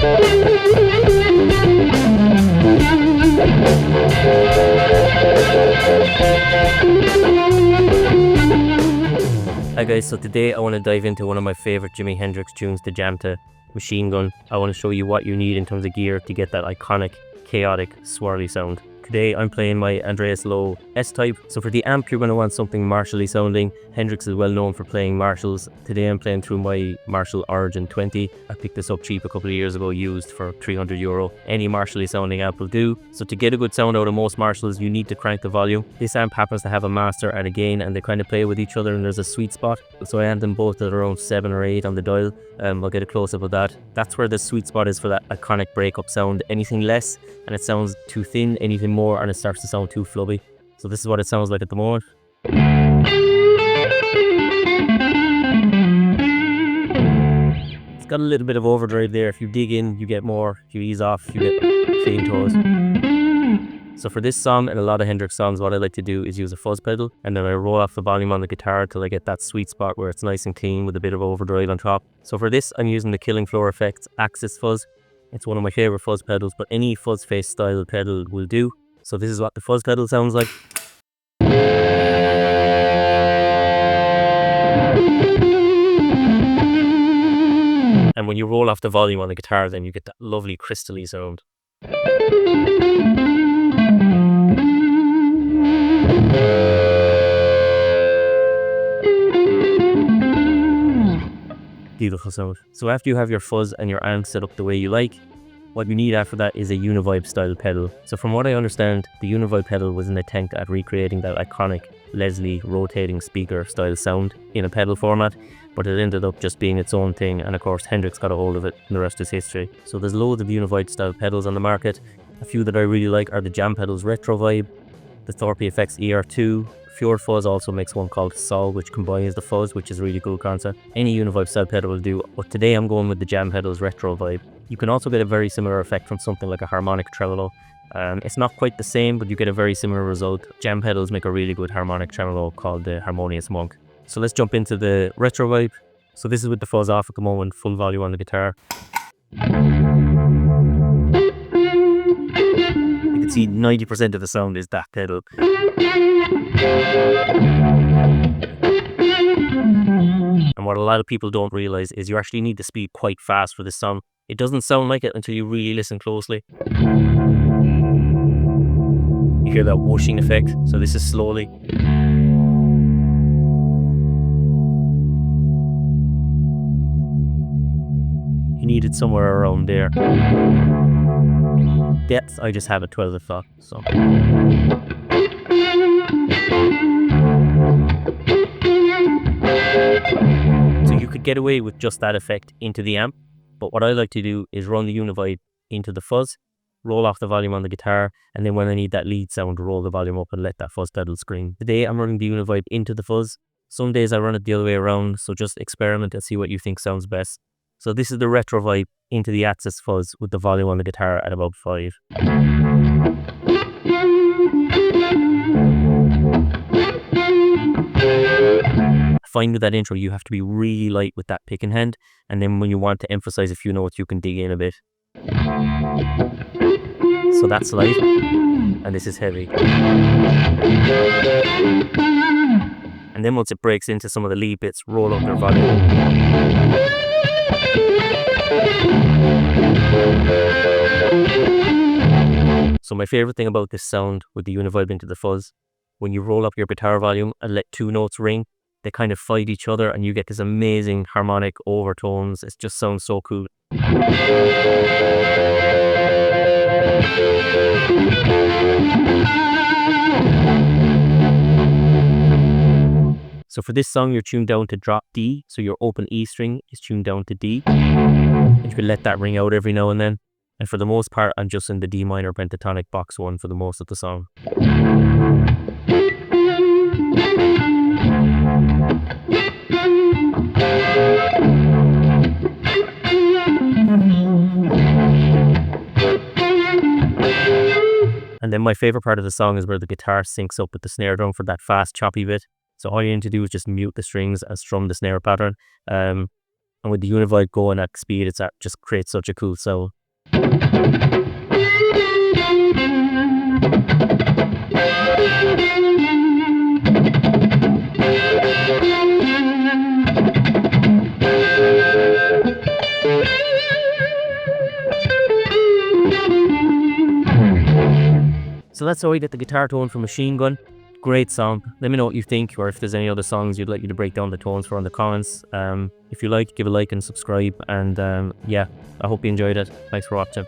Hi guys, so today I want to dive into one of my favorite Jimi Hendrix tunes, the jam to Machine Gun. I want to show you what you need in terms of gear to get that iconic, chaotic, swirly sound. Today I'm playing my Andreas Lowe S-Type. So for the amp you're going to want something Marshall-y sounding. Hendrix is well known for playing Marshalls. Today I'm playing through my Marshall Origin 20. I picked this up cheap a couple of years ago, used for €300. Any Marshall-y sounding amp will do. So to get a good sound out of most Marshalls you need to crank the volume. This amp happens to have a master and a gain, and they kind of play with each other and there's a sweet spot. So I am them both at around 7 or 8 on the dial. I'll get a close up of that. That's where the sweet spot is for that iconic breakup sound. Anything less and it sounds too thin, anything more and it starts to sound too flubby. So this is what it sounds like at the moment. It's got a little bit of overdrive there. If you dig in, you get more. If you ease off, you get clean tones. So for this song and a lot of Hendrix songs, what I like to do is use a fuzz pedal, and then I roll off the volume on the guitar till I get that sweet spot where it's nice and clean with a bit of overdrive on top. So for this, I'm using the Killing Floor Effects Axis Fuzz. It's one of my favorite fuzz pedals, but any fuzz face style pedal will do. So this is what the fuzz pedal sounds like. And when you roll off the volume on the guitar, then you get that lovely crystally sound. Beautiful sound. So after you have your fuzz and your amp set up the way you like, what you need after that is a Univibe style pedal. So from what I understand, the Univibe pedal was an attempt at recreating that iconic Leslie rotating speaker style sound in a pedal format, but it ended up just being its own thing, and of course Hendrix got a hold of it and the rest is history. So there's loads of Univibe style pedals on the market. A few that I really like are the Jam Pedals Retro Vibe, the Thorpe Effects ER2, Pure Fuzz also makes one called Sol, which combines the fuzz, which is a really cool concept. Any Univibe style pedal will do, but today I'm going with the Jam Pedals Retro Vibe. You can also get a very similar effect from something like a harmonic tremolo. It's not quite the same, but you get a very similar result. Jam pedals make a really good harmonic tremolo called the Harmonious Monk. So let's jump into the Retro Vibe. So this is with the fuzz off at the moment, full volume on the guitar. You can see 90% of the sound is that pedal. And what a lot of people don't realize is you actually need to speed quite fast for this song. It doesn't sound like it until you really listen closely. You hear that whooshing effect, so this is slowly. You need it somewhere around there. Depth, I just have it 12 o'clock, so. So you could get away with just that effect into the amp, but what I like to do is run the Univibe into the fuzz, roll off the volume on the guitar, and then when I need that lead sound, roll the volume up and let that fuzz pedal scream. Today I'm running the Univibe into the fuzz. Some days I run it the other way around, so just experiment and see what you think sounds best. So this is the Retro Vibe into the Axis Fuzz with the volume on the guitar at about 5. Find with that intro you have to be really light with that pick and hand, and then when you want to emphasize a few notes you can dig in a bit. So that's light and this is heavy. And then once it breaks into some of the lead bits, roll up their volume. So my favorite thing about this sound with the Univibe into the fuzz, when you roll up your guitar volume and let 2 notes ring, they kind of fight each other and you get this amazing harmonic overtones. It just sounds so cool. So for this song you're tuned down to drop D, so your open E string is tuned down to D, and you can let that ring out every now and then. And for the most part I'm just in the D minor pentatonic box 1 for the most of the song. And then my favorite part of the song is where the guitar syncs up with the snare drum for that fast choppy bit. So all you need to do is just mute the strings and strum the snare pattern. And with the Univibe going at speed, just creates such a cool sound. So that's how I get the guitar tone from Machine Gun. Great song. Let me know what you think, or if there's any other songs you'd like me to break down the tones for in the comments. If you like, give a like and subscribe. And yeah, I hope you enjoyed it. Thanks for watching.